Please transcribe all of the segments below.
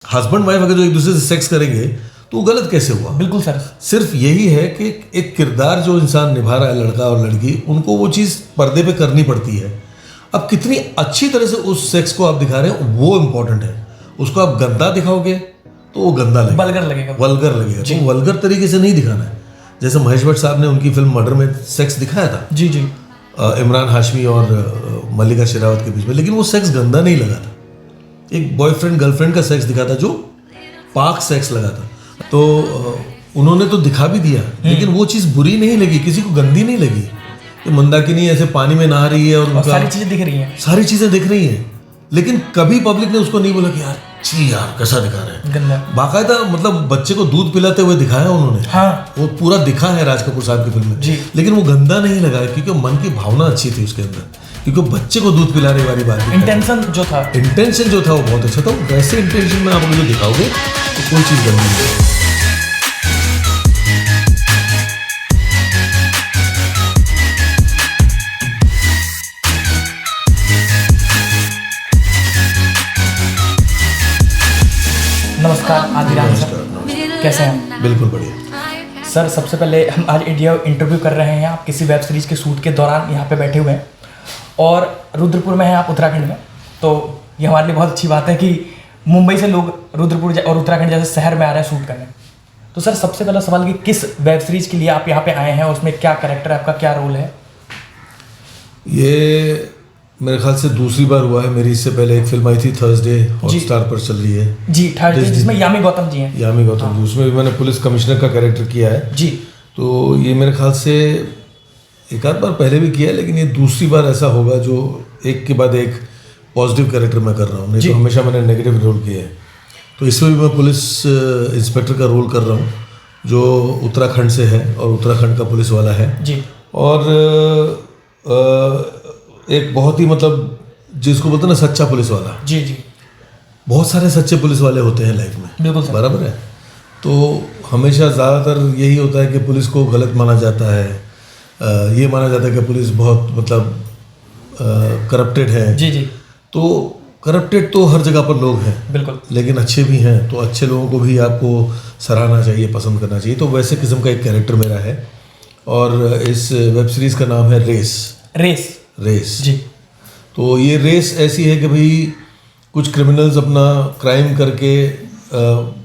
Husband wife अगर जो एक दूसरे से सेक्स करेंगे तो वो गलत कैसे हुआ? बिल्कुल सर। सिर्फ यही है कि एक किरदार जो इंसान निभा रहा है, लड़का और लड़की, उनको वो चीज़ पर्दे पे करनी पड़ती है। अब कितनी अच्छी तरह से उस सेक्स को आप दिखा रहे हैं वो इम्पोर्टेंट है। उसको आप गंदा दिखाओगे तो वो गंदा लगेगा, वल्गर लगेगा, वल्गर लगेगा। तो वल्गर तरीके से नहीं दिखाना है। जैसे महेश भट्ट साहब ने उनकी फिल्म मर्डर में सेक्स दिखाया था, जी जी, इमरान हाशमी और मल्लिका शेरावत के बीच में, लेकिन वो सेक्स गंदा नहीं लगा था। एक बॉयफ्रेंड गर्लफ्रेंड का सेक्स दिखा था जो पाक सेक्स लगा था। तो उन्होंने तो दिखा भी दिया, लेकिन वो चीज़ बुरी नहीं लगी, किसी को गंदी नहीं लगी कि मंदाकिनी ऐसे पानी में नहा रही है और उनका सारी चीज़ें दिख रही हैं, सारी चीज़ें दिख रही हैं। लेकिन कभी पब्लिक ने उसको नहीं बोला कि यार छी यार कैसा दिखा रहे हैं, गंदा। बाकायदा मतलब बच्चे को दूध पिलाते हुए दिखाया उन्होंने। हाँ, वो पूरा दिखा है राज कपूर साहब की फिल्म में जी। लेकिन वो गंदा नहीं लगा क्योंकि मन की भावना अच्छी थी उसके अंदर, क्योंकि बच्चे को दूध पिलाने वाली बात थी। इंटेंशन जो था वो बहुत अच्छा था। वैसे इंटेंशन में आप मुझे दिखाओगे तो कोई चीज़ गंदी नहीं है। नमस्कार आदिराज सर, कैसे हैं? बिल्कुल बढ़िया सर, सबसे पहले हम आज इंटरव्यू कर रहे हैं। आप किसी वेब सीरीज़ के शूट के दौरान यहाँ पे बैठे हुए हैं और रुद्रपुर में हैं आप, उत्तराखंड में। तो ये हमारे लिए बहुत अच्छी बात है कि मुंबई से लोग रुद्रपुर और उत्तराखंड जैसे शहर में आ रहे हैं शूट करने। तो सर, सबसे पहला सवाल कि किस वेब सीरीज़ के लिए आप यहाँ पे आए हैं, उसमें क्या कैरेक्टर है आपका, क्या रोल है? ये मेरे ख्याल से दूसरी बार हुआ है। मेरी इससे पहले एक फिल्म आई थी थर्सडे, हॉटस्टार पर चल रही है जी, थर्सडे, जिसमें यामी गौतम जी हैं। यामी गौतम जी, उसमें भी मैंने पुलिस कमिश्नर का कैरेक्टर किया है जी। तो ये मेरे ख्याल से एक आध बार पहले भी किया है, लेकिन ये दूसरी बार ऐसा होगा जो एक के बाद एक पॉजिटिव कैरेक्टर मैं कर रहा हूँ। नहीं तो हमेशा मैंने नेगेटिव रोल किए हैं। तो इसमें भी मैं पुलिस इंस्पेक्टर का रोल कर रहा हूँ जो उत्तराखंड से है और उत्तराखंड का पुलिस वाला है जी। और एक बहुत ही मतलब जिसको बोलते हैं ना सच्चा पुलिस वाला। जी जी। बहुत सारे सच्चे पुलिस वाले होते हैं लाइफ में, बिल्कुल सर। बराबर है। तो हमेशा ज़्यादातर यही होता है कि पुलिस को गलत माना जाता है, ये माना जाता है कि पुलिस बहुत मतलब करप्टेड है। जी जी। तो करप्टेड तो हर जगह पर लोग हैं, बिल्कुल, लेकिन अच्छे भी हैं। तो अच्छे लोगों को भी आपको सराहना चाहिए, पसंद करना चाहिए। तो वैसे किस्म का एक कैरेक्टर मेरा है और इस वेब सीरीज़ का नाम है रेस जी। तो ये रेस ऐसी है कि भाई कुछ क्रिमिनल्स अपना क्राइम करके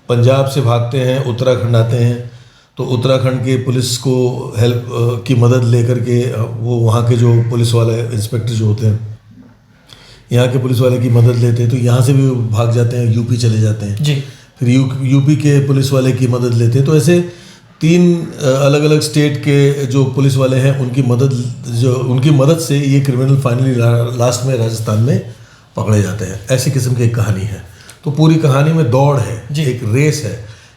पंजाब से भागते हैं, उत्तराखंड आते हैं। तो उत्तराखंड के पुलिस को हेल्प की मदद लेकर के वो वहाँ के जो पुलिस वाले इंस्पेक्टर जो होते हैं यहाँ के पुलिस वाले की मदद लेते हैं। तो यहाँ से भी भाग जाते हैं, यूपी चले जाते हैं जी। फिर यूपी के पुलिस वाले की मदद लेते हैं। तो ऐसे 3 अलग अलग स्टेट के जो पुलिस वाले हैं उनकी मदद से ये क्रिमिनल फाइनली लास्ट में राजस्थान में पकड़े जाते हैं। ऐसी किस्म की एक कहानी है। तो पूरी कहानी में दौड़ है, एक रेस है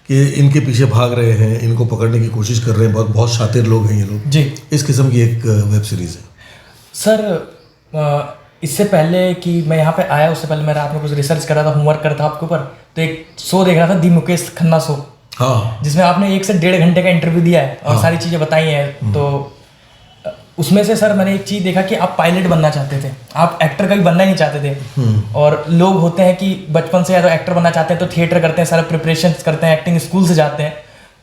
कि इनके पीछे भाग रहे हैं, इनको पकड़ने की कोशिश कर रहे हैं। बहुत शातिर लोग हैं ये लोग जी। इस किस्म की एक वेब सीरीज़ है। सर, इससे पहले कि मैं यहाँ पे आया उससे पहले मैं रात में कुछ रिसर्च कर रहा था, होमवर्क कर रहा था आपके ऊपर। तो एक शो देख रहा था, दी मुकेश खन्ना शो। हाँ, जिसमें आपने 1 से 1.5 घंटे का इंटरव्यू दिया है और सारी चीज़ें बताई हैं। तो उसमें से सर मैंने एक चीज़ देखा कि आप पायलट बनना चाहते थे, आप एक्टर कभी बनना ही नहीं चाहते थे। और लोग होते हैं कि बचपन से या तो एक्टर बनना चाहते हैं तो थिएटर करते हैं, सारे प्रिपरेशन करते हैं, एक्टिंग स्कूल से जाते हैं।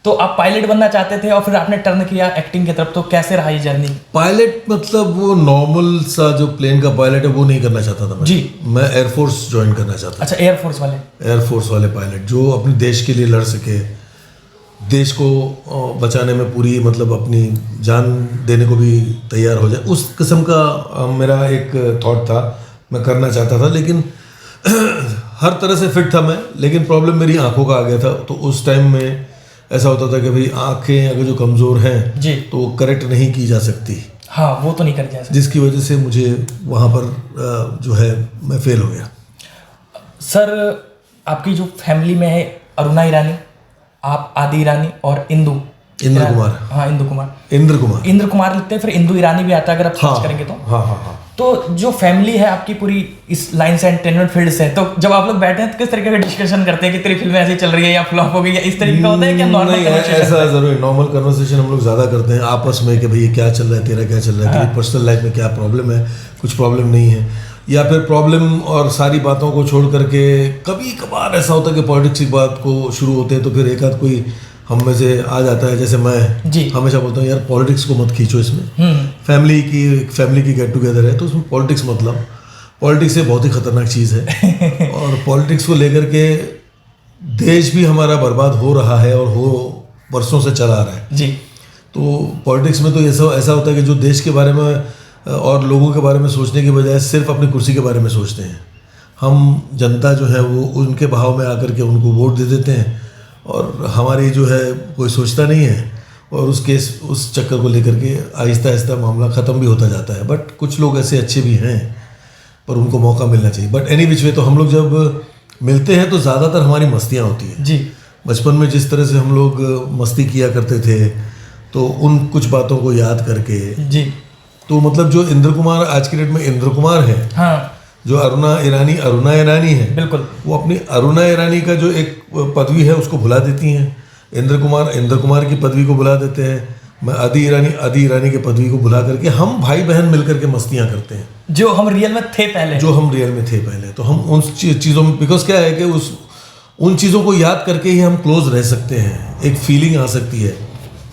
तो आप पायलट बनना चाहते थे और फिर आपने टर्न किया एक्टिंग की तरफ। तो कैसे रहा ये जर्नी? पायलट मतलब वो नॉर्मल सा जो प्लेन का पायलट है वो नहीं करना चाहता था मैं। जी। मैं एयरफोर्स ज्वाइन करना चाहता था। अच्छा, एयरफोर्स वाले पायलट जो अपने देश के लिए लड़ सके, देश को बचाने में पूरी मतलब अपनी जान देने को भी तैयार हो जाए, उस किस्म का मेरा एक थॉट था। मैं करना चाहता था, लेकिन हर तरह से फिट था मैं। लेकिन प्रॉब्लम मेरी आंखों का आ गया था। तो उस टाइम में ऐसा होता था कि भाई आंखें अगर जो कमज़ोर हैं जी तो वो करेक्ट नहीं की जा सकती। हाँ, वो तो नहीं कर जा सकती, जिसकी वजह से मुझे वहाँ पर जो है मैं फेल हो गया। सर, आपकी जो फैमिली में है अरुणा ईरानी, आप आदि ईरानी और इंद्र कुमार। हाँ, इंद्र कुमार लिखते हैं, फिर इंदु ईरानी भी आता है अगर आप सर्च करेंगे तो। हाँ। तो जो फैमिली है आपकी पूरी इस लाइन से एंटरटेनमेंट फील्ड से, तो जब आप लोग बैठे हैं तो किस तरीके का डिस्कशन करते हैं कि तेरी फिल्म ऐसे चल रही है या फ्लॉप हो गई या इस तरीके का होता है क्या? नॉर्मल ऐसा जरूर नॉर्मल कन्वर्सेशन हम लोग ज़्यादा करते हैं आपस में कि भैया क्या चल रहा है, तेरा क्या चल रहा है, तेरी पर्सनल लाइफ में क्या प्रॉब्लम है, कुछ प्रॉब्लम नहीं है। या फिर प्रॉब्लम और सारी बातों को छोड़ करके कभी कभार ऐसा होता है कि पॉलिटिक्स की बात को शुरू होते हैं तो फिर एक आध कोई हम में से आ जाता है, जैसे मैं जी। हमेशा बोलता हूँ यार पॉलिटिक्स को मत खींचो इसमें, फैमिली की गेट टुगेदर है तो उसमें पॉलिटिक्स मत लाओ। पॉलिटिक्स ये बहुत ही खतरनाक चीज़ है और पॉलिटिक्स को लेकर के देश भी हमारा बर्बाद हो रहा है और हो वर्षों से चला आ रहा है जी। तो पॉलिटिक्स में तो ऐसा होता है कि जो देश के बारे में और लोगों के बारे में सोचने के बजाय सिर्फ अपनी कुर्सी के बारे में सोचते हैं। हम जनता जो है वो उनके बहाव में आकर के उनको वोट दे देते हैं और हमारी जो है कोई सोचता नहीं है और उस चक्कर को लेकर के आहिस्ता आहिस्ता मामला ख़त्म भी होता जाता है। बट कुछ लोग ऐसे अच्छे भी हैं पर उनको मौका मिलना चाहिए। बट एनी विच वे तो हम लोग जब मिलते हैं तो ज़्यादातर हमारी मस्तियाँ होती हैं जी। बचपन में जिस तरह से हम लोग मस्ती किया करते थे तो उन कुछ बातों को याद करके जी। तो मतलब जो इंद्र कुमार आज की डेट में इंद्र कुमार है, हाँ, जो अरुणा ईरानी है, बिल्कुल, वो अपनी अरुणा ईरानी का जो एक पदवी है उसको भुला देती हैं। इंद्र कुमार की पदवी को भुला देते हैं। मैं आदि ईरानी के पदवी को भुला करके हम भाई बहन मिलकर के मस्तियाँ करते हैं जो हम रियल में थे पहले। तो हम उन चीज़ों में बिकॉज क्या है कि उन चीज़ों को याद करके ही हम क्लोज रह सकते हैं। एक फीलिंग आ सकती है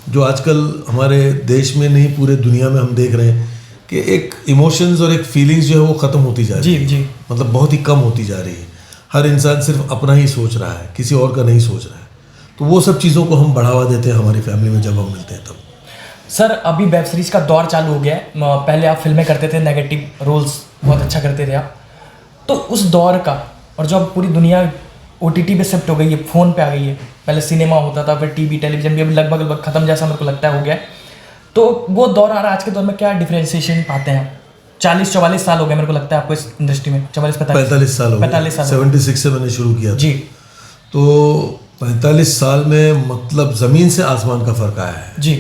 जो आजकल हमारे देश में नहीं पूरे दुनिया में हम देख रहे हैं कि एक इमोशंस और एक फीलिंग्स जो है वो ख़त्म होती जा रही है। जी। मतलब बहुत ही कम होती जा रही है। हर इंसान सिर्फ अपना ही सोच रहा है, किसी और का नहीं सोच रहा है। तो वो सब चीज़ों को हम बढ़ावा देते हैं हमारी फैमिली में जब हम मिलते हैं तब। सर अभी वेब सीरीज़ का दौर चालू हो गया है। पहले आप फिल्में करते थे, नेगेटिव रोल्स बहुत अच्छा करते थे आप, तो उस दौर का और जो अब पूरी दुनिया OTT पे शिफ्ट हो गई है, फ़ोन पे आ गई है, पहले सिनेमा होता था, फिर टीवी टेलीविज़न भी अभी लगभग ख़त्म जैसा मेरे को लगता है हो गया है, तो वो दौर आ रहा है। आज के दौर में क्या डिफ्रेंशिएशन पाते हैं? 40-44 साल हो गए मेरे को लगता है आपको इस इंडस्ट्री में। 45 साल हो गए। 45 साल 76 से मैंने शुरू किया जी। तो 45 साल में मतलब ज़मीन से आसमान का फ़र्क आया है जी।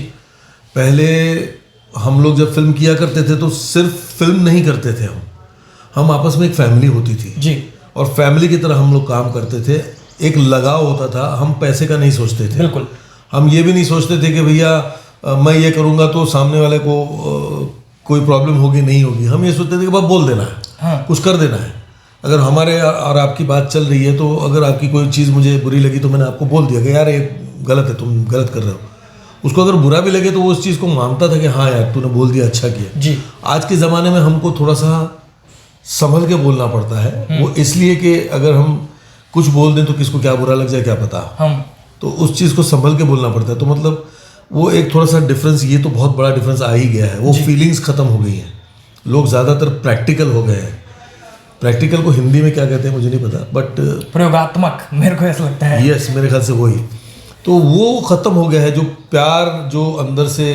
पहले हम लोग जब फिल्म किया करते थे तो सिर्फ फिल्म नहीं करते थे, हम आपस में एक फैमिली होती थी जी। और फैमिली की तरह हम लोग काम करते थे। एक लगाव होता था, हम पैसे का नहीं सोचते थे। बिल्कुल। हम ये भी नहीं सोचते थे कि भैया मैं ये करूँगा तो सामने वाले को कोई प्रॉब्लम होगी नहीं होगी। हम ये सोचते थे कि बस बोल देना है, हाँ। कुछ कर देना है। अगर हमारे और आपकी बात चल रही है तो अगर आपकी कोई चीज़ मुझे बुरी लगी तो मैंने आपको बोल दिया कि यार ये गलत है, तुम गलत कर रहे हो। उसको अगर बुरा भी लगे तो वो उस चीज़ को मानता था कि हाँ यार तूने बोल दिया, अच्छा किया। जी। आज के ज़माने में हमको थोड़ा सा संभल के बोलना पड़ता है। वो इसलिए कि अगर हम कुछ बोल दें तो किसको क्या बुरा लग जाए क्या पता, तो उस चीज़ को संभल के बोलना पड़ता है। तो मतलब वो एक थोड़ा सा डिफरेंस, ये तो बहुत बड़ा डिफरेंस आ ही गया है। वो फीलिंग्स ख़त्म हो गई हैं, लोग ज़्यादातर प्रैक्टिकल हो गए हैं। प्रैक्टिकल को हिंदी में क्या कहते हैं मुझे नहीं पता, बट प्रयोगात्मक मेरे को ऐसा लगता है। यस, मेरे ख्याल से वही। तो वो ख़त्म हो गया है। जो प्यार, जो अंदर से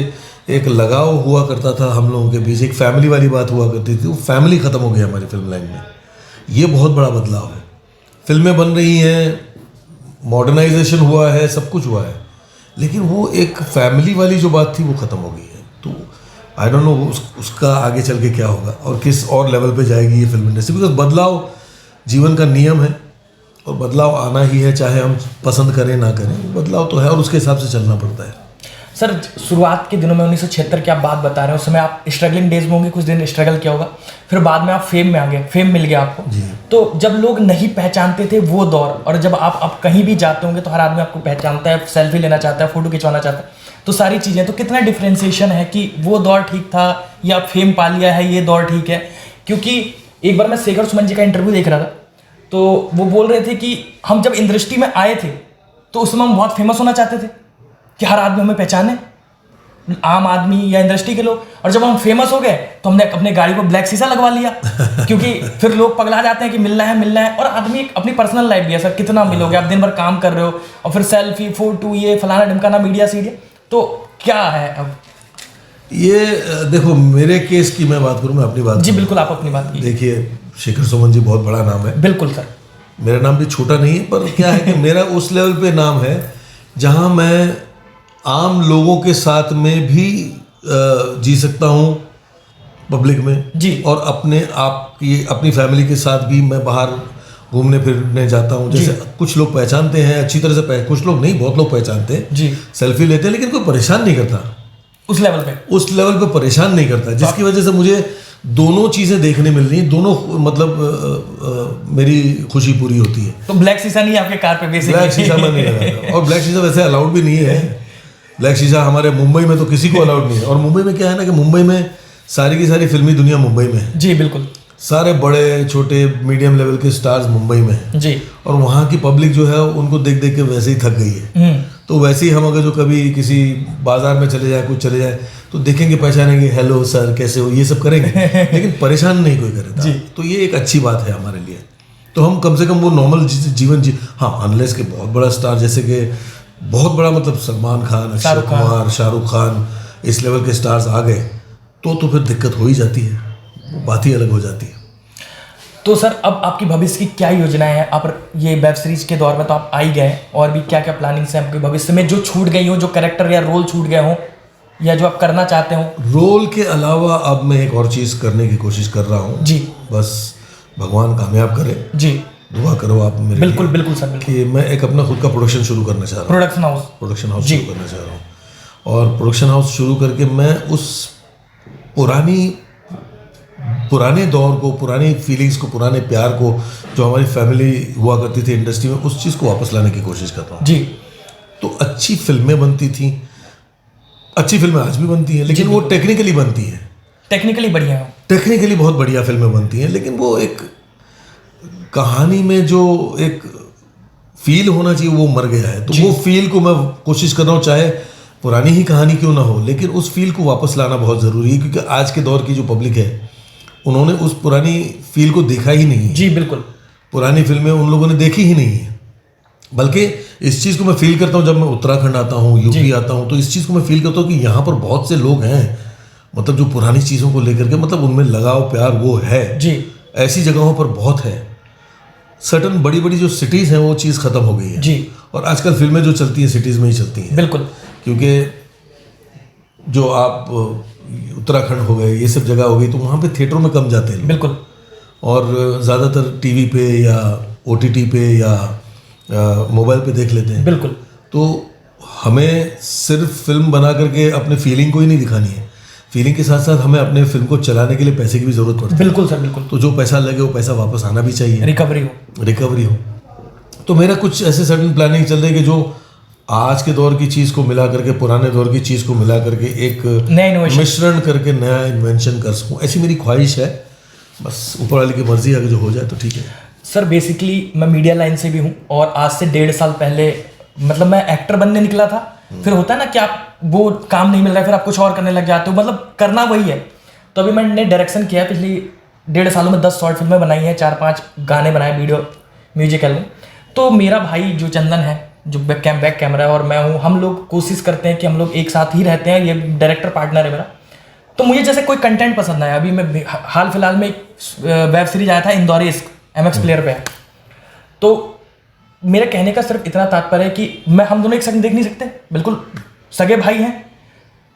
एक लगाव हुआ करता था हम लोगों के बीच, एक फैमिली वाली बात हुआ करती थी, वो फैमिली ख़त्म हो गई हमारी फिल्म लाइन में। ये बहुत बड़ा बदलाव है। फिल्में बन रही हैं, मॉडर्नाइजेशन हुआ है, सब कुछ हुआ है, लेकिन वो एक फैमिली वाली जो बात थी वो ख़त्म हो गई है। तो आई डोंट नो उसका आगे चल के क्या होगा और किस और लेवल पे जाएगी ये फिल्म इंडस्ट्री। बिकॉज बदलाव जीवन का नियम है और बदलाव आना ही है, चाहे हम पसंद करें ना करें, बदलाव तो है और उसके हिसाब से चलना पड़ता है। सर शुरुआत के दिनों में 1976 की आप बात बता रहे हो, उस समय आप स्ट्रगलिंग डेज में होंगे, कुछ दिन स्ट्रगल किया होगा, फिर बाद में आप फेम में आ गए, फेम मिल गया आपको। तो जब लोग नहीं पहचानते थे वो दौर, और जब आप कहीं भी जाते होंगे तो हर आदमी आपको पहचानता है, सेल्फी लेना चाहता है, फोटो खिंचवाना चाहता है, तो सारी चीज़ें, तो कितना डिफ्रेंसिएशन है कि वो दौर ठीक था या फेम पा लिया है ये दौर ठीक है? क्योंकि एक बार मैं शेखर सुमन जी का इंटरव्यू देख रहा था, तो वो बोल रहे थे कि हम जब इंडस्ट्री में आए थे तो उस समय हम बहुत फेमस होना चाहते थे कि हर आदमी हमें पहचाने, आम आदमी या इंडस्ट्री के लोग, और जब हम फेमस हो गए तो हमने अपने गाड़ी को ब्लैक शीशा लगवा लिया क्योंकि फिर लोग पगला जाते हैं कि मिलना है। और आदमी अपनी पर्सनल लाइफ भी है सर, कितना मिलोगे आप, दिन भर काम कर रहे हो और फिर सेल्फी फोटो ये फलाना ढिमकाना मीडिया सीडिया, तो क्या है अब ये? देखो मेरे केस की मैं बात करूँ, मैं अपनी बात जी बिल्कुल, आप अपनी बात कीजिए। देखिए शेखर सुमन जी बहुत बड़ा नाम है। बिल्कुल सर, मेरा नाम भी छोटा नहीं है, पर क्या है कि मेरा उस लेवल पे नाम है जहाँ मैं आम लोगों के साथ में भी जी सकता हूँ पब्लिक में जी, और अपनी फैमिली के साथ भी मैं बाहर घूमने फिरने जाता हूँ। जैसे कुछ लोग पहचानते हैं अच्छी तरह से, कुछ लोग नहीं, बहुत लोग पहचानते हैं जी, सेल्फी लेते हैं, लेकिन कोई परेशान नहीं करता उस लेवल पे परेशान नहीं करता, जिसकी वजह से मुझे दोनों चीज़ें देखने मिल रही हैं, दोनों मतलब मेरी खुशी पूरी होती है। तो ब्लैक शीशा नहीं है आपके कार पे बेसिकली? ब्लैक शीशा मैं नहीं लगाता, और ब्लैक शीशा वैसे अलाउड भी नहीं है। ब्लैक शीशा हमारे मुंबई में तो किसी को अलाउड नहीं है। और मुंबई में क्या है ना कि मुंबई में सारी की सारी फिल्मी दुनिया मुंबई में है। जी बिल्कुल। सारे बड़े छोटे मीडियम लेवल के स्टार्स मुंबई में हैं जी। और वहाँ की पब्लिक जो है उनको देख देख के वैसे ही थक गई है। तो वैसे ही हम अगर जो कभी किसी बाजार में चले जाए, कुछ चले जाए, तो देखेंगे, पहचानेंगे, हेलो सर कैसे हो, ये सब करेंगे, लेकिन परेशान नहीं कोई करेगा। तो ये एक अच्छी बात है हमारे लिए। तो हम कम से कम वो नॉर्मल जीवन हाँ, अनलेस के बहुत बड़ा स्टार जैसे कि बहुत बड़ा मतलब सलमान खान, अक्षय कुमार, शाहरुख खान, इस लेवल के स्टार्स आ गए तो फिर दिक्कत हो ही जाती है, वो बात ही अलग हो जाती है। तो सर अब आपकी भविष्य की क्या योजनाएं हैं? आप ये वेब सीरीज के दौर में तो आप आ ही गए, और भी क्या क्या प्लानिंग्स हैं आपके भविष्य में, जो छूट गई हो, जो कैरेक्टर या रोल छूट गए हो, या जो आप करना चाहते हो? रोल के अलावा अब मैं एक और चीज़ करने की कोशिश कर रहा हूँ जी। बस भगवान कामयाब करे जी, दुआ करो आप मेरे। बिल्कुल बिल्कुल सर, बिल्कुल। कि मैं एक अपना खुद का प्रोडक्शन शुरू करना चाह रहा हूँ, प्रोडक्शन हाउस शुरू करना चाह रहा हूँ। और प्रोडक्शन हाउस शुरू करके मैं उस पुराने दौर को, पुरानी फीलिंग्स को, पुराने प्यार को जो हमारी फैमिली हुआ करती थी इंडस्ट्री में, उस चीज़ को वापस लाने की कोशिश करता हूँ जी। तो अच्छी फिल्में बनती थी, अच्छी फिल्में आज भी बनती हैं, लेकिन वो टेक्निकली बनती हैं, टेक्निकली बढ़िया है, टेक्निकली बहुत बढ़िया फिल्में बनती हैं, लेकिन वो एक कहानी में जो एक फील होना चाहिए वो मर गया है। तो वो फील को मैं कोशिश कर रहा हूँ, चाहे पुरानी ही कहानी क्यों ना हो, लेकिन उस फील को वापस लाना बहुत ज़रूरी है, क्योंकि आज के दौर की जो पब्लिक है उन्होंने उस पुरानी फील को देखा ही नहीं है जी। बिल्कुल, पुरानी फिल्में उन लोगों ने देखी ही नहीं है। बल्कि इस चीज़ को मैं फील करता हूँ जब मैं उत्तराखंड आता हूँ, यूपी आता हूँ, तो इस चीज़ को मैं फील करता हूँ कि यहाँ पर बहुत से लोग हैं, मतलब जो पुरानी चीज़ों को लेकर के मतलब उनमें लगाव प्यार वो है जी। ऐसी जगहों पर बहुत है। सर्टन बड़ी बड़ी जो सिटीज़ हैं वो चीज़ ख़त्म हो गई है जी। और आजकल फिल्में जो चलती हैं सिटीज़ में ही चलती हैं। बिल्कुल, क्योंकि जो आप उत्तराखंड हो गए, ये सब जगह हो गई, तो वहाँ पे थिएटरों में कम जाते हैं। बिल्कुल, और ज़्यादातर टीवी पे या ओटीटी पे या मोबाइल पे देख लेते हैं। बिल्कुल, तो हमें सिर्फ फिल्म बना करके अपने फीलिंग को ही नहीं दिखानी है, फीलिंग के साथ साथ हमें अपने फिल्म को चलाने के लिए पैसे की भी ज़रूरत पड़ती है। बिल्कुल सर, बिल्कुल। तो जो पैसा लगे वो पैसा वापस आना भी चाहिए, रिकवरी हो। तो मेरा कुछ ऐसे सडन प्लानिंग चल रही है कि जो आज के दौर की चीज़ को मिला करके, पुराने दौर की चीज़ को मिला करके एक मिश्रण करके नया इन्वेंशन कर सकूँ, ऐसी मेरी ख्वाहिश है। बस ऊपर वाले की मर्जी अगर जो हो जाए तो ठीक है। सर बेसिकली मैं मीडिया लाइन से भी हूँ, और आज से 1.5 साल पहले मतलब मैं एक्टर बनने निकला था। फिर होता है ना कि आप वो काम नहीं मिल रहा है, फिर आप कुछ और करने लग जाते हो, मतलब करना वही है। तो अभी मैंने डायरेक्शन किया है, पिछली 1.5 सालों में 10 शॉर्ट फिल्में बनाई हैं, 4-5 गाने बनाए, वीडियो म्यूजिक एल्बम। तो मेरा भाई जो चंदन है, जो बैक कैमरा है, और मैं हूँ, हम लोग कोशिश करते हैं कि हम लोग एक साथ ही रहते हैं, ये डायरेक्टर पार्टनर है मेरा। तो मुझे जैसे कोई कंटेंट पसंद आया, अभी मैं हाल फिलहाल में एक वेब सीरीज आया था इंदौरी इश्क, MX प्लेयर पे है। तो मेरे कहने का सिर्फ इतना तात्पर्य है कि हम दोनों एक साथ देख नहीं सकते, बिल्कुल सगे भाई हैं।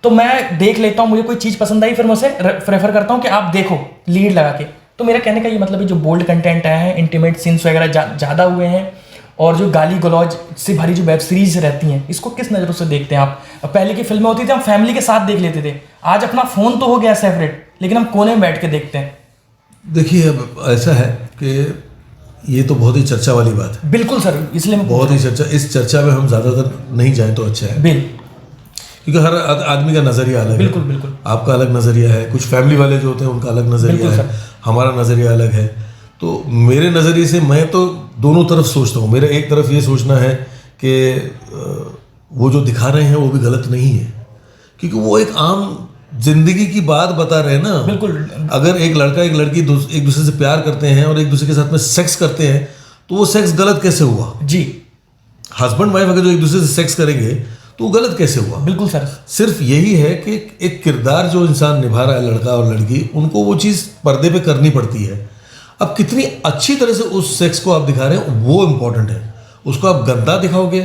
तो मैं देख लेता हूँ, मुझे कोई चीज़ पसंद आई, फिर मैं उसे प्रेफर करता हूँ कि आप देखो, लीड लगा के। तो मेरा कहने का ये मतलब है, जो बोल्ड कंटेंट आया है, इंटीमेट सीन्स वगैरह ज़्यादा हुए हैं, और जो गाली गलौज से भरी जो वेब सीरीज रहती हैं, इसको किस नज़रों से देखते हैं आप? पहले की फिल्में होती थी, हम फैमिली के साथ देख लेते थे, आज अपना फ़ोन तो हो गया सेपरेट, लेकिन हम कोने में बैठ के देखते हैं। देखिए, अब ऐसा है कि ये तो बहुत ही चर्चा वाली बात है। बिल्कुल सर, इसलिए मैं बहुत ही चर्चा, इस चर्चा में हम ज़्यादातर नहीं जाएं तो अच्छा है, क्योंकि हर आदमी का नज़रिया अलग है। बिल्कुल, आपका अलग नज़रिया है, कुछ फैमिली वाले जो होते हैं उनका अलग नज़रिया है, हमारा नज़रिया अलग है। तो मेरे नज़रिए से मैं तो दोनों तरफ सोचता हूँ। मेरा एक तरफ ये सोचना है कि वो जो दिखा रहे हैं वो भी गलत नहीं है, क्योंकि वो एक आम जिंदगी की बात बता रहे हैं ना। बिल्कुल, अगर एक लड़का एक लड़की एक दूसरे से प्यार करते हैं और एक दूसरे के साथ में सेक्स करते हैं, तो वो सेक्स गलत कैसे हुआ जी? हस्बैंड वाइफ अगर जो एक दूसरे से सेक्स करेंगे तो वो गलत कैसे हुआ? बिल्कुल सर, सिर्फ यही है कि एक किरदार जो इंसान निभा रहा है, लड़का और लड़की, उनको वो चीज़ पर्दे पे करनी पड़ती है। अब कितनी अच्छी तरह से उस सेक्स को आप दिखा रहे हैं वो इम्पोर्टेंट है। उसको आप गंदा दिखाओगे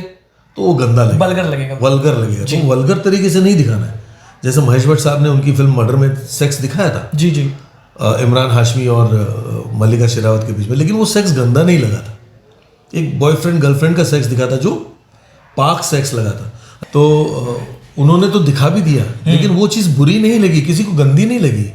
तो वो गंदा लगेगा, वल्गर लगेगा। तो वल्गर तरीके से नहीं दिखाना है। जैसे महेश भट्ट साहब ने उनकी फिल्म मर्डर में सेक्स दिखाया था जी, इमरान हाशमी और मल्लिका शेरावत के बीच में, लेकिन वो सेक्स गंदा नहीं लगा था। एक बॉयफ्रेंड गर्लफ्रेंड का सेक्स दिखा था जो पाक सेक्स लगा था। तो उन्होंने तो दिखा भी दिया, लेकिन वो चीज़ बुरी नहीं लगी, किसी को गंदी नहीं लगी,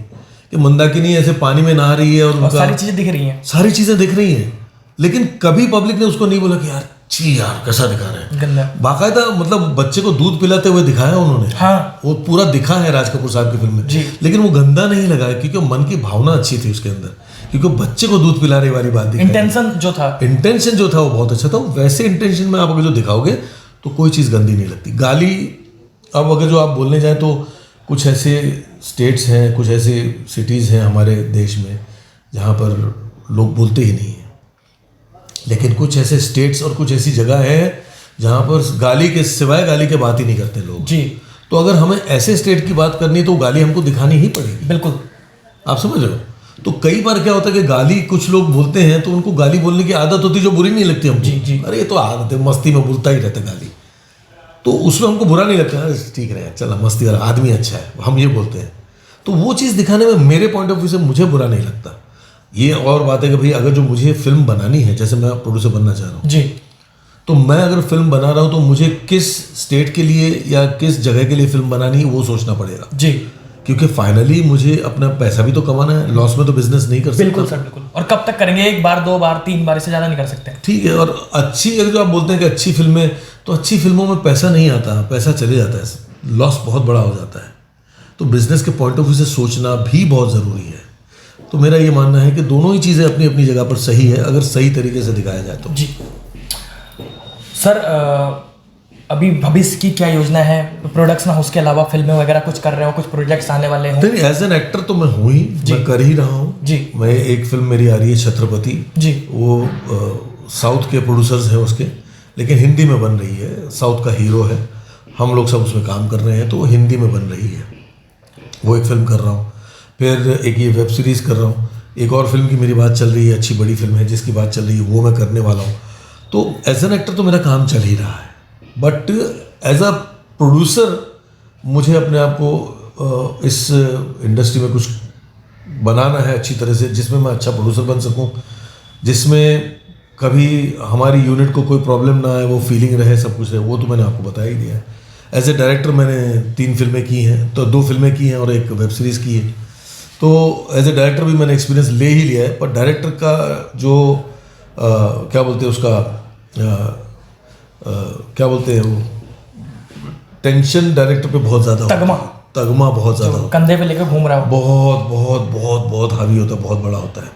कि मंदाकिनी ऐसे पानी में नहा रही है और उनका सारी चीजें दिख रही हैं, सारी चीजें दिख रही हैं, लेकिन कभी पब्लिक ने उसको नहीं बोला कि यार छी यार कैसा दिखा रहे हैं। गंदा। बाकायदा मतलब बच्चे को दूध पिलाते हुए दिखाया उन्होंने। हाँ, वो पूरा दिखा है राज कपूर साहब की फिल्म में, लेकिन वो गंदा नहीं लगा है क्योंकि मन की भावना अच्छी थी उसके अंदर, क्योंकि बच्चे को दूध पिलाने वाली बात दिखाई। इंटेंशन जो था वो बहुत अच्छा था। वैसे इंटेंशन में आप अगर जो दिखाओगे तो कोई चीज़ गंदी नहीं लगती। गाली अब अगर जो आप बोलने जाए तो कुछ ऐसे स्टेट्स हैं, कुछ ऐसे सिटीज़ हैं हमारे देश में जहाँ पर लोग बोलते ही नहीं हैं, लेकिन कुछ ऐसे स्टेट्स और कुछ ऐसी जगह है जहाँ पर गाली के सिवाय गाली के बात ही नहीं करते लोग जी। तो अगर हमें ऐसे स्टेट की बात करनी है तो गाली हमको दिखानी ही पड़ेगी। बिल्कुल, आप समझ रहे हो। तो कई बार क्या होता है कि गाली कुछ लोग बोलते हैं तो उनको गाली बोलने की आदत होती है जो बुरी नहीं लगती हमको। जी। अरे ये तो आदत है, मस्ती में बोलता ही रहता गाली, तो उसमें हमको बुरा नहीं लगता। ठीक है चला मस्ती वाला आदमी अच्छा है, हम ये बोलते हैं। तो वो चीज़ दिखाने में मेरे पॉइंट ऑफ व्यू से मुझे बुरा नहीं लगता। ये और बात है कि भाई अगर जो मुझे फिल्म बनानी है, जैसे मैं प्रोड्यूसर बनना चाह रहा हूँ जी, तो मैं अगर फिल्म बना रहा हूँ तो मुझे किस स्टेट के लिए या किस जगह के लिए फिल्म बनानी है वो सोचना पड़ेगा जी, क्योंकि फाइनली मुझे अपना पैसा भी तो कमाना है। लॉस में तो बिजनेस नहीं कर सकता। बिल्कुल सर, बिल्कुल। और कब तक करेंगे? 1 बार 2 बार 3 बार, इससे ज़्यादा नहीं कर सकते। ठीक है। और अच्छी अगर जो आप बोलते हैं कि अच्छी फिल्में, तो अच्छी फिल्मों में पैसा नहीं आता, पैसा चले जाता है, लॉस बहुत बड़ा हो जाता है। तो बिजनेस के पॉइंट ऑफ व्यू से सोचना भी बहुत ज़रूरी है। तो मेरा ये मानना है कि दोनों ही चीज़ें अपनी अपनी जगह पर सही है अगर सही तरीके से दिखाया जाए तो। जी सर, अभी भविष्य की क्या योजना है? प्रोडक्शन हाउस के अलावा फिल्में वगैरह कुछ कर रहे हो? कुछ प्रोजेक्ट्स आने वाले हो? नहीं, एज एन एक्टर तो मैं हूँ ही, मैं कर ही रहा हूँ जी। मैं एक फिल्म मेरी आ रही है छत्रपति जी, वो साउथ के प्रोड्यूसर्स हैं उसके, लेकिन हिंदी में बन रही है। साउथ का हीरो है, हम लोग सब उसमें काम कर रहे हैं, तो वो हिंदी में बन रही है। वो एक फिल्म कर रहा हूँ। फिर एक ये वेब सीरीज़ कर रहा हूँ। एक और फिल्म की मेरी बात चल रही है, अच्छी बड़ी फिल्म है जिसकी बात चल रही है, वो मैं करने वाला हूँ। तो एज एन एक्टर तो मेरा काम चल ही रहा है, बट एज अ प्रोड्यूसर मुझे अपने आप को इस इंडस्ट्री में कुछ बनाना है अच्छी तरह से, जिसमें मैं अच्छा प्रोड्यूसर बन सकूं, जिसमें कभी हमारी यूनिट को कोई प्रॉब्लम ना आए, वो फीलिंग रहे, सब कुछ रहे। वो तो मैंने आपको बता ही दिया है। एज ए डायरेक्टर मैंने 3 फिल्में की हैं, तो 2 फिल्में की हैं और एक वेब सीरीज़ की है। तो एज ए डायरेक्टर भी मैंने एक्सपीरियंस ले ही लिया है। पर डायरेक्टर का जो क्या बोलते हैं उसका क्या बोलते हैं वो टेंशन डायरेक्टर पे बहुत ज़्यादा, तगमा बहुत ज़्यादा कंधे पे लेकर घूम रहा हो, बहुत बहुत बहुत बहुत हावी होता है, बहुत बड़ा होता है।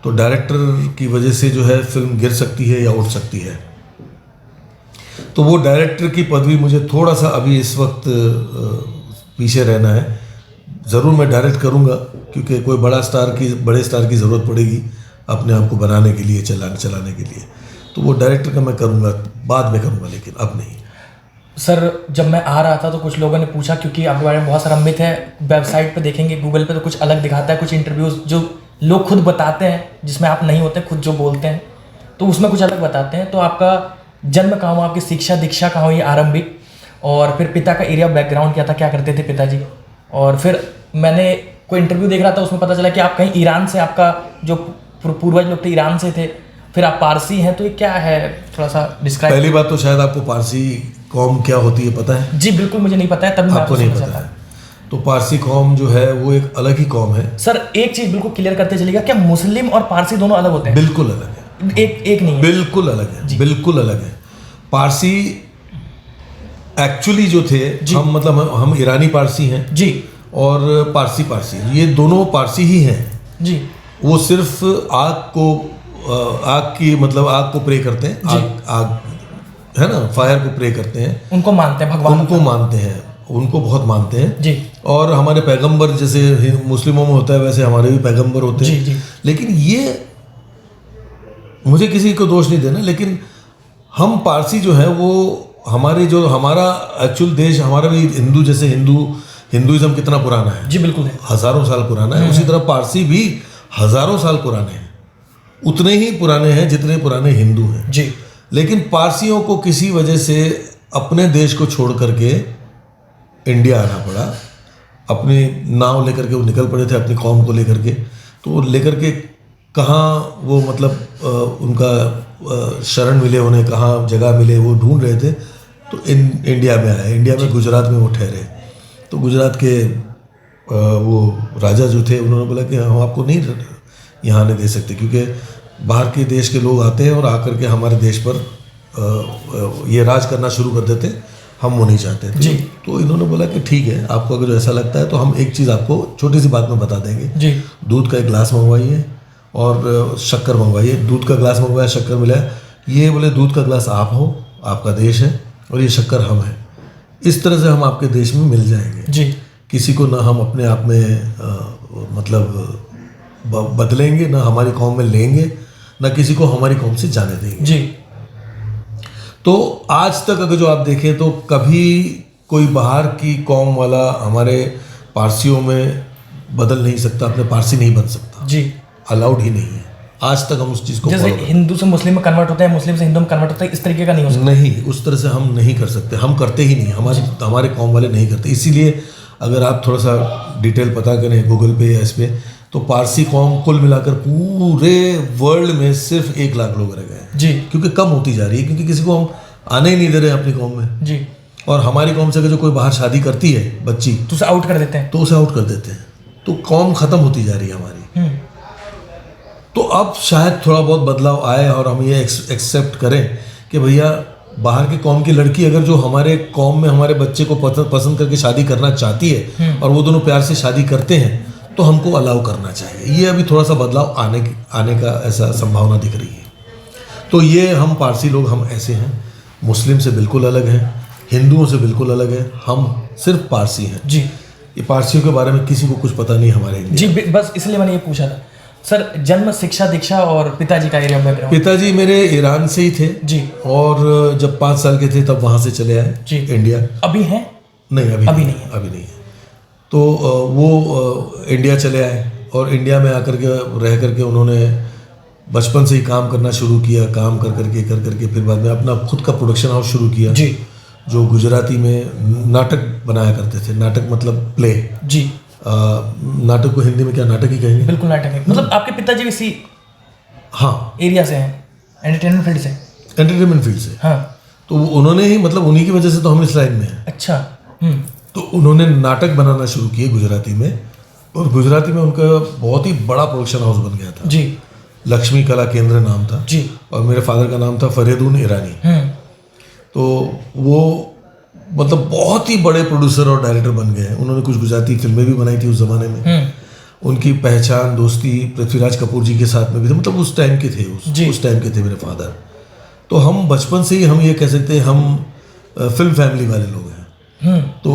तो डायरेक्टर की वजह से जो है फिल्म गिर सकती है या उठ सकती है। तो वो डायरेक्टर की पदवी मुझे थोड़ा सा अभी इस वक्त पीछे रहना है। ज़रूर मैं डायरेक्ट करूँगा क्योंकि कोई बड़े स्टार की ज़रूरत पड़ेगी अपने आप को बनाने के लिए, चलाने के लिए। तो वो डायरेक्टर का मैं करूँगा, बाद में करूँगा, लेकिन अब नहीं। सर जब मैं आ रहा था तो कुछ लोगों ने पूछा, क्योंकि आपके बारे में बहुत सारा मिथ है, वेबसाइट पे देखेंगे, गूगल पे तो कुछ अलग दिखाता है, कुछ इंटरव्यूज़ जो लोग खुद बताते हैं जिसमें आप नहीं होते, खुद जो बोलते हैं तो उसमें कुछ अलग बताते हैं। तो आपका जन्म कहाँ हुआ, आपकी शिक्षा दीक्षा कहाँ हुई आरंभिक, और फिर पिता का एरिया बैकग्राउंड क्या था, क्या करते थे पिताजी? और फिर मैंने कोई इंटरव्यू देख रहा था, उसमें पता चला कि आप कहीं ईरान से, आपका जो पूर्वज लोग थे ईरान से थे, फिर आप पारसी हैं। तो ये क्या है, थोड़ा सा डिस्क्राइब। पहली बात तो शायद आपको पारसी कौम क्या होती है पता है? जी बिल्कुल, मुझे नहीं पता है, तभी आपको नहीं पता है। तो पारसी कौम जो है वो एक अलग ही कौम है। सर एक चीज बिल्कुल क्लियर करते चलिएगा, क्या मुस्लिम और पारसी दोनों अलग होते हैं? बिल्कुल अलग है, एक नहीं है, बिल्कुल अलग है, बिल्कुल अलग है। पारसी एक्चुअली जो थे, हम ईरानी पारसी हैं जी, और पारसी ये दोनों पारसी ही हैं जी। वो सिर्फ आग को प्रे करते हैं, आग है ना, फायर को प्रे करते हैं, उनको मानते हैं, भगवान उनको मानते हैं, उनको बहुत मानते हैं जी। और हमारे पैगंबर जैसे मुस्लिमों में होता है वैसे हमारे भी पैगंबर होते हैं जी। लेकिन ये मुझे किसी को दोष नहीं देना, लेकिन हम पारसी जो है वो हमारा एक्चुअल देश, हमारा भी हिंदुइज्म कितना पुराना है जी, बिल्कुल है, हजारों साल पुराना है। उसी तरह पारसी भी हजारों साल पुराने हैं, उतने ही पुराने हैं जितने पुराने हिंदू हैं जी। लेकिन पारसियों को किसी वजह से अपने देश को छोड़ करके इंडिया आना पड़ा। अपनी नाव लेकर के वो निकल पड़े थे अपनी कौम को लेकर के, तो लेकर के कहाँ वो उनका शरण मिले, उन्हें कहाँ जगह मिले वो ढूंढ रहे थे। तो इंडिया में आए, इंडिया में गुजरात में वो ठहरे। तो गुजरात के वो राजा जो थे उन्होंने बोला कि हम आपको नहीं यहाँ आने दे सकते, क्योंकि बाहर के देश के लोग आते हैं और आकर के हमारे देश पर ये राज करना शुरू कर देते, हम वो नहीं चाहते थे। जी। तो इन्होंने बोला कि ठीक है, आपको अगर ऐसा लगता है तो हम एक चीज़ आपको छोटी सी बात में बता देंगे जी। दूध का एक गिलास मंगवाइए और शक्कर मंगवाइए। दूध का गिलास मंगवाया, शक्कर मिला। ये बोले दूध का गिलास आप हो, आपका देश है, और ये शक्कर हम हैं। इस तरह से हम आपके देश में मिल जाएंगे। जी। किसी को ना हम अपने आप में मतलब बदलेंगे, ना हमारी कौम में लेंगे, ना किसी को हमारी कौम से जाने देंगे। जी। तो आज तक अगर जो आप देखें तो कभी कोई बाहर की कौम वाला हमारे पारसियों में बदल नहीं सकता, अपने पारसी नहीं बन सकता। जी। अलाउड ही नहीं है। आज तक हम उस चीज़ को जैसे हिंदू से मुस्लिम में कन्वर्ट होता है, मुस्लिम से हिंदू में कन्वर्ट होता है, इस तरीके का नहीं हो सकता। नहीं, उस तरह से हम नहीं कर सकते, हम करते ही नहीं, हमारे कौम वाले नहीं करते। इसीलिए अगर आप थोड़ा सा डिटेल पता करें गूगल पे या इस पे, तो पारसी कौम कुल मिलाकर पूरे वर्ल्ड में सिर्फ 1 लाख लोग रह गए हैं। जी। क्योंकि कम होती जा रही है, क्योंकि किसी को हम आने ही नहीं दे रहे हैं अपनी कौम में। जी। और हमारी कौम से अगर जो कोई बाहर शादी करती है बच्ची, तो उसे आउट कर देते हैं। तो उसे आउट कर देते हैं। तो कौम ख़त्म होती जा रही है हमारी। तो अब शायद थोड़ा बहुत बदलाव आए और हम ये एक्सेप्ट करें कि भैया बाहर की कौम की लड़की अगर जो हमारे कौम में हमारे बच्चे को पसंद करके शादी करना चाहती है और वो दोनों प्यार से शादी करते हैं, तो हमको अलाउ करना चाहिए। ये अभी थोड़ा सा बदलाव आने का ऐसा संभावना दिख रही है। तो ये हम पारसी लोग हम ऐसे हैं, मुस्लिम से बिल्कुल अलग हैं, हिंदुओं से बिल्कुल अलग हैं, हम सिर्फ पारसी हैं। जी। ये पारसियों के बारे में किसी को कुछ पता नहीं हमारे इंडिया। जी, बस इसलिए मैंने ये पूछा था सर। जन्म, शिक्षा, दीक्षा और पिताजी का एरिया में। पिताजी मेरे ईरान से ही थे जी, और जब 5 साल के थे तब वहाँ से चले आए जी इंडिया। अभी हैं? नहीं, अभी नहीं है। तो वो इंडिया चले आए और इंडिया में आकर के रह करके उन्होंने बचपन से ही काम करना शुरू किया। काम कर करके फिर बाद में अपना खुद का प्रोडक्शन हाउस शुरू किया जी, जो गुजराती में नाटक बनाया करते थे। नाटक मतलब प्ले जी। नाटक को हिंदी में क्या नाटक ही कहेंगे? बिल्कुल नाटक है। मतलब आपके पिताजी इसी एरिया से हैं, एंटरटेनमेंट फील्ड से। हाँ। तो उन्होंने ही मतलब उन्हीं की वजह से तो हम इस लाइन में हैं। अच्छा। तो उन्होंने नाटक बनाना शुरू किए गुजराती में, और गुजराती में उनका बहुत ही बड़ा प्रोडक्शन हाउस बन गया था जी। लक्ष्मी कला केंद्र नाम था जी, और मेरे फादर का नाम था फरीदून ईरानी। तो वो मतलब बहुत ही बड़े प्रोड्यूसर और डायरेक्टर बन गए हैं। उन्होंने कुछ गुजराती फिल्में भी बनाई थी उस ज़माने में। उनकी पहचान, दोस्ती पृथ्वीराज कपूर जी के साथ में भी थी। मतलब उस टाइम के थे, उस टाइम के थे मेरे फादर। तो हम बचपन से ही हम ये कह सकते हैं हम फिल्म फैमिली वाले लोग हैं। तो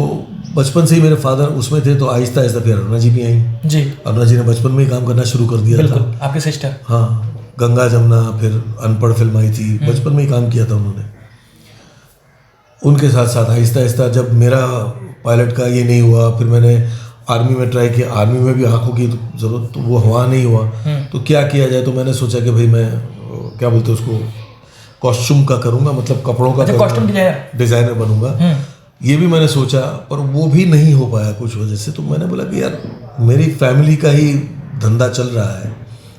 बचपन से ही मेरे फादर उसमें थे। तो आहिस्ता आहिस्ता फिर अरुणा जी भी आई जी। अरुणा जी ने बचपन में ही काम करना शुरू कर दिया था। आपके सिस्टर? हाँ, गंगा जमुना, फिर अनपढ़ फिल्म आई थी, बचपन में ही काम किया था उन्होंने। उनके साथ साथ आहिस्ता आहिस्ता जब मेरा पायलट का ये नहीं हुआ, फिर मैंने आर्मी में ट्राई किया। आर्मी में भी आंखों की ज़रूरत, तो वो वहाँ नहीं हुआ। तो क्या किया जाए, तो मैंने सोचा कि भाई मैं क्या बोलते हैं उसको, कॉस्ट्यूम का करूँगा, मतलब कपड़ों का कॉस्ट्यूम डिज़ाइनर बनूंगा। ये भी मैंने सोचा, पर वो भी नहीं हो पाया कुछ वजह से। तो मैंने बोला कि यार मेरी फैमिली का ही धंधा चल रहा है,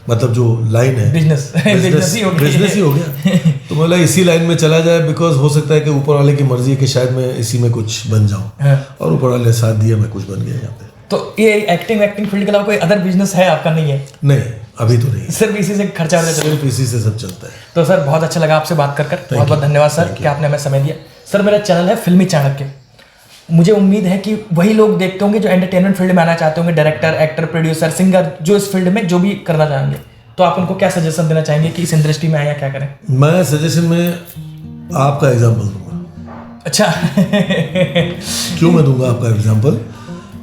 मतलब जो लाइन है बिजनेस ही हो गया। तो बोला इसी लाइन में चला जाए, बिकॉज हो सकता है कि ऊपर वाले की मर्जी है कि शायद मैं इसी में कुछ बन जाऊं। और ऊपर वाले ने साथ दिया, मैं कुछ बन गया यहाँ पे। तो ये एक्टिंग फील्ड के अलावा कोई अदर बिजनेस है आपका? नहीं है? नहीं, अभी तो नहीं। सिर्फ इसी से खर्चा हो जाता है? सिर्फ इसी से सब चलता है। तो सर बहुत अच्छा लगा आपसे बात कर। बहुत बहुत धन्यवाद सर कि आपने हमें समय दिया। सर मेरा चैनल है फिल्मी चाणक्य। मुझे उम्मीद है कि वही लोग देखते होंगे जो एंटरटेनमेंट फील्ड में आना चाहते होंगे, डायरेक्टर, एक्टर, प्रोड्यूसर, सिंगर, जो इस फील्ड में जो भी करना चाहेंगे। तो आप उनको क्या सजेशन देना चाहेंगे कि इस इंडस्ट्री में आए या क्या करें? मैं सजेशन में आपका एग्जांपल दूंगा। अच्छा। क्यों मैं दूंगा आपका एग्जांपल?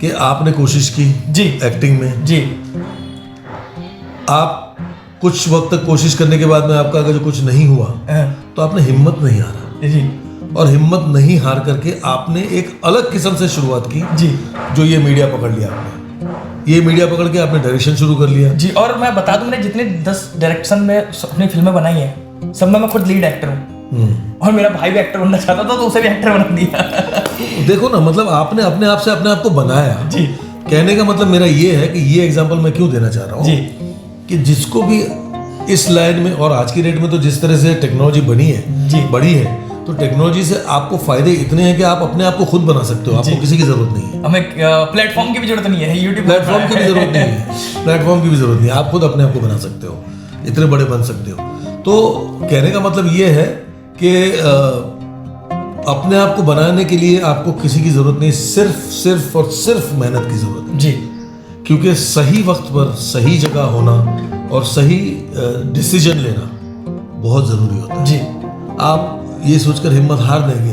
कि आपने कोशिश की जी एक्टिंग में जी। आप कुछ वक्त तक कोशिश करने के बाद में आपका अगर कुछ नहीं हुआ तो आपने हिम्मत नहीं हारा जी, और हिम्मत नहीं हार करके आपने एक अलग किस्म से शुरुआत की जी। जो ये मीडिया पकड़ लिया आपने, ये मीडिया पकड़ के आपने डायरेक्शन शुरू कर लिया जी। और मैं बता दूं, मैंने जितने 10 डायरेक्शन में अपनी फिल्में बनाई हैं, सब में मैं खुद लीड एक्टर हूँ। और मेरा भाई भी एक्टर बनना चाहता था तो उसे भी एक्टर बना दिया। देखो ना, मतलब आपने अपने आप से अपने आप को बनाया जी। कहने का मतलब मेरा ये है कि ये एग्जाम्पल मैं क्यों देना चाह रहा हूँ कि जिसको भी इस लाइन में, और आज की डेट में तो जिस तरह से टेक्नोलॉजी बनी है जी, बड़ी है, तो टेक्नोलॉजी से आपको फायदे इतने हैं कि आप अपने आप को खुद बना सकते हो, आपको किसी की जरूरत नहीं है। हमें प्लेटफॉर्म की भी जरूरत नहीं है, यूट्यूब प्लेटफॉर्म की भी जरूरत नहीं है, प्लेटफॉर्म की भी जरूरत नहीं है, आप खुद अपने आप को बना सकते हो, इतने बड़े बन सकते हो। तो कहने का मतलब ये है कि अपने आप को बनाने के लिए आपको किसी की जरूरत नहीं, सिर्फ और सिर्फ मेहनत की जरूरत है जी। क्योंकि सही वक्त पर सही जगह होना और सही डिसीजन लेना बहुत ज़रूरी होता है। जी। आप ये सोचकर हिम्मत हार देंगे,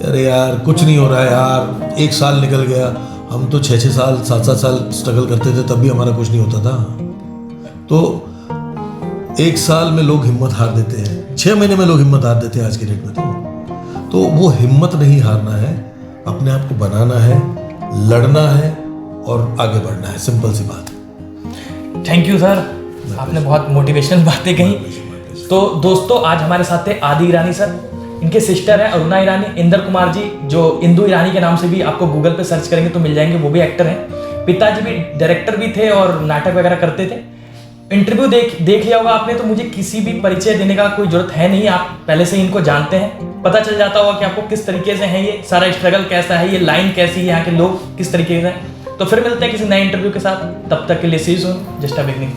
अरे यार कुछ नहीं हो रहा है यार, 1 साल निकल गया, हम तो 6-6 साल 7-7 साल स्ट्रगल करते थे तब भी हमारा कुछ नहीं होता था। तो 1 साल में लोग हिम्मत हार देते हैं, 6 महीने में लोग हिम्मत हार देते हैं आज के डेट में। तो वो हिम्मत नहीं हारना है, अपने आप को बनाना है, लड़ना है और आगे बढ़ना है, सिंपल सी बात। थैंक यू सर, आपने बहुत मोटिवेशनल बातें कही। तो दोस्तों आज हमारे साथ थे आदि ईरानी सर, इनके सिस्टर है अरुणा ईरानी, इंदर कुमार जी जो इंदु ईरानी के नाम से भी आपको गूगल पे सर्च करेंगे तो मिल जाएंगे, वो भी एक्टर हैं। पिताजी भी डायरेक्टर भी थे और नाटक वगैरह करते थे। इंटरव्यू देख लिया होगा आपने, तो मुझे किसी भी परिचय देने का कोई जरूरत है नहीं, आप पहले से इनको जानते हैं, पता चल जाता होगा कि आपको किस तरीके से है ये सारा स्ट्रगल कैसा है, ये लाइन कैसी है, यहाँ के लोग किस तरीके से हैं। तो फिर मिलते हैं किसी नए इंटरव्यू के साथ, तब तक के लिए see you soon, just a beginning.